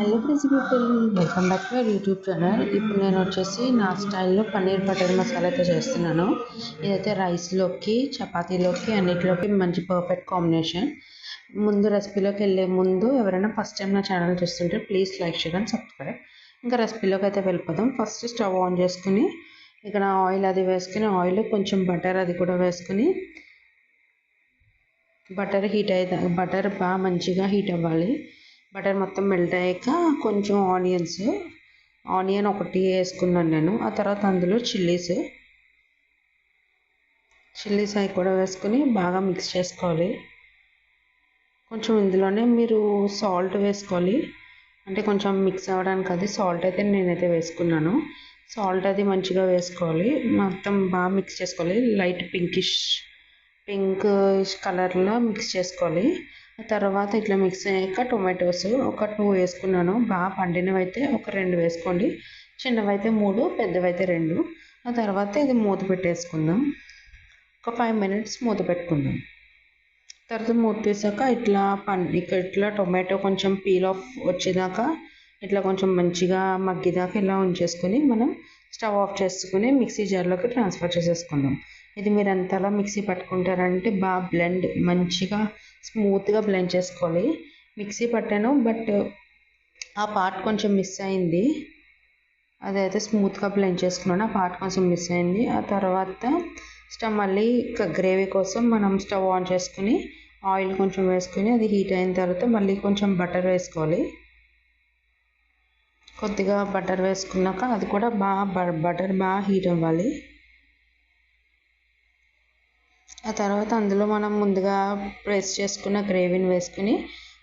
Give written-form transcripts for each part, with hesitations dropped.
Hello crazy people, welcome back to our YouTube channel. ఇప్పుడు నేను వచ్చేసి నా స్టైల్లో పన్నీర్ బటర్ మసాలా అయితే చేస్తున్నాను. ఇదైతే రైస్లోకి, చపాతీలోకి అన్నిటిలోకి మంచి పర్ఫెక్ట్ కాంబినేషన్. ముందు రెసిపీలోకి వెళ్ళే ముందు ఎవరైనా ఫస్ట్ టైం నా ఛానల్ చూస్తుంటే please like, share and subscribe. ఇంకా రెసిపీలోకి అయితే వెళ్ళిపోదాం. ఫస్ట్ స్టవ్ ఆన్ చేసుకుని ఇక్కడ ఆయిల్ అది వేసుకుని, ఆయిల్ కొంచెం బటర్ అది కూడా వేసుకుని, బటర్ బాగా మంచిగా హీట్ అవ్వాలి. బటర్ మొత్తం మెల్ట్ అయ్యాక కొంచెం ఆనియన్ ఒకటి వేసుకున్నాను నేను. ఆ తర్వాత అందులో చిల్లీస్ అవి కూడా వేసుకుని బాగా మిక్స్ చేసుకోవాలి. కొంచెం ఇందులోనే మీరు సాల్ట్ వేసుకోవాలి, అంటే కొంచెం మిక్స్ అవ్వడానికి. అది సాల్ట్ అయితే నేనైతే వేసుకున్నాను. సాల్ట్ అది మంచిగా వేసుకోవాలి, మొత్తం బాగా మిక్స్ చేసుకోవాలి. లైట్ పింక్ కలర్లో మిక్స్ చేసుకోవాలి. తర్వాత ఇట్లా మిక్స్ అయ్యాక టొమాటోస్ ఒక 2 వేసుకున్నాను. బాగా పండినవి అయితే ఒక 2 వేసుకోండి, చిన్నవైతే 3, పెద్దవైతే 2. ఆ తర్వాత ఇది మూత పెట్టేసుకుందాం. ఒక 5 మినిట్స్ మూత పెట్టుకుందాం. తర్వాత మూత తీసాక ఇట్లా టొమాటో కొంచెం పీల్ ఆఫ్ వచ్చేదాకా ఇట్లా కొంచెం మంచిగా మగ్గిదాకా ఇలా ఉంచేసుకొని మనం స్టవ్ ఆఫ్ చేసుకుని మిక్సీ జార్లోకి ట్రాన్స్ఫర్ చేసేసుకుందాం. ఇది మీరు ఎంతలా మిక్సీ పట్టుకుంటారంటే బాగా మంచిగా స్మూత్గా బ్లెండ్ చేసుకోవాలి. మిక్సీ పట్టాను, బట్ ఆ పార్ట్ కొంచెం మిస్ అయింది. అదైతే స్మూత్గా బ్లెండ్ చేసుకున్నాను, ఆ పార్ట్ కొంచెం మిస్ అయింది. ఆ తర్వాత మళ్ళీ గ్రేవీ కోసం మనం స్టవ్ ఆన్ చేసుకుని ఆయిల్ కొంచెం వేసుకుని అది హీట్ అయిన తర్వాత మళ్ళీ కొంచెం బటర్ వేసుకోవాలి. కొద్దిగా బటర్ వేసుకున్నాక అది కూడా బటర్ బాగా హీట్ అవ్వాలి. ఆ తర్వాత అందులో మనం ముందుగా ప్రెస్ చేసుకున్న గ్రేవీని వేసుకుని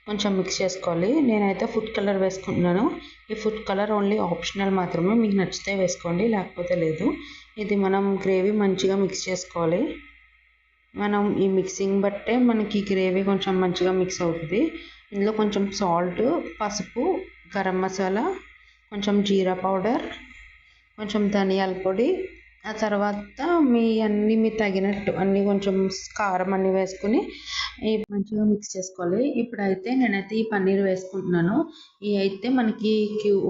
కొంచెం మిక్స్ చేసుకోవాలి. నేనైతే ఫుడ్ కలర్ వేసుకుంటున్నాను. ఈ ఫుడ్ కలర్ ఓన్లీ ఆప్షనల్ మాత్రమే, మీకు నచ్చితే వేసుకోండి, లేకపోతే లేదు. ఇది మనం గ్రేవీ మంచిగా మిక్స్ చేసుకోవాలి. మనం ఈ మిక్సింగ్ బట్టే మనకి గ్రేవీ కొంచెం మంచిగా మిక్స్ అవుతుంది. ఇందులో కొంచెం సాల్ట్, పసుపు, గరం మసాలా, కొంచెం జీరా పౌడర్, కొంచెం ధనియాల పొడి, ఆ తర్వాత మీ తగినట్టు అన్నీ కొంచెం కారం అన్నీ వేసుకుని మంచిగా మిక్స్ చేసుకోవాలి. ఇప్పుడైతే నేనైతే ఈ పన్నీర్ వేసుకుంటున్నాను. ఇవి అయితే మనకి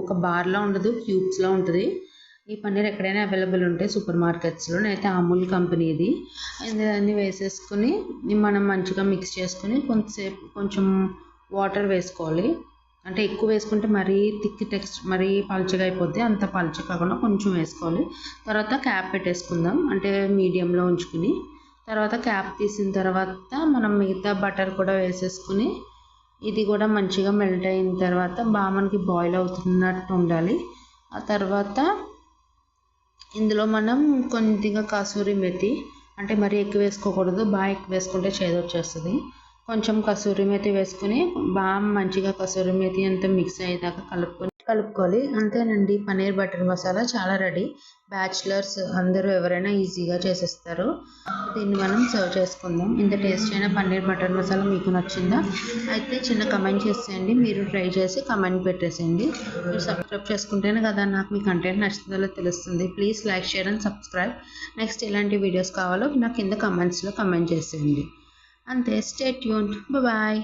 ఒక బార్లో ఉండదు, క్యూబ్స్లో ఉంటుంది. ఈ పన్నీర్ ఎక్కడైనా అవైలబుల్ ఉంటాయి సూపర్ మార్కెట్స్లో. నేనైతే అమూల్ కంపెనీ ఇది. అన్నీ వేసేసుకుని మనం మంచిగా మిక్స్ చేసుకుని కొంచెం వాటర్ వేసుకోవాలి. అంటే ఎక్కువ వేసుకుంటే మరీ మరీ పలుచగా అయిపోద్ది, అంత పలుచ కాకుండా కొంచెం వేసుకోవాలి. తర్వాత క్యాప్ పెట్టేసుకుందాం, అంటే మీడియంలో ఉంచుకుని. తర్వాత క్యాప్ తీసిన తర్వాత మనం మిగతా బటర్ కూడా వేసేసుకుని ఇది కూడా మంచిగా మెల్ట్ అయిన తర్వాత బాగా మనకి బాయిల్ అవుతున్నట్టు ఉండాలి. ఆ తర్వాత ఇందులో మనం కొద్దిగా కసూరి మెతి, అంటే మరీ ఎక్కువ వేసుకోకూడదు, బాగా ఎక్కువ వేసుకుంటే చేదు వచ్చేస్తుంది. కొంచెం కసూరి మేతి వేసుకుని బాగా మంచిగా కసూరి మేతి అంతా మిక్స్ అయ్యేదాకా కలుపుకోవాలి. అంతేనండి, పన్నీర్ బటర్ మసాలా చాలా రెడీ. బ్యాచిలర్స్ అందరూ ఎవరైనా ఈజీగా చేసేస్తారు. దీన్ని మనం సర్వ్ చేసుకుందాం. ఇంత టేస్ట్ అయిన పన్నీర్ బటర్ మసాలా మీకు నచ్చిందా? అయితే చిన్న కమెంట్ చేసేయండి. మీరు ట్రై చేసి కమెంట్ పెట్టేసేయండి. మీరు సబ్స్క్రైబ్ చేసుకుంటేనే కదా నాకు మీ కంటెంట్ నచ్చుతుందో తెలుస్తుంది. Please like, share and subscribe. Next ఎలాంటి వీడియోస్ కావాలో నాకు కింద కమెంట్స్లో కమెంట్ చేసేయండి. అంతే, స్టే ట్యూన్డ్. బాయ్.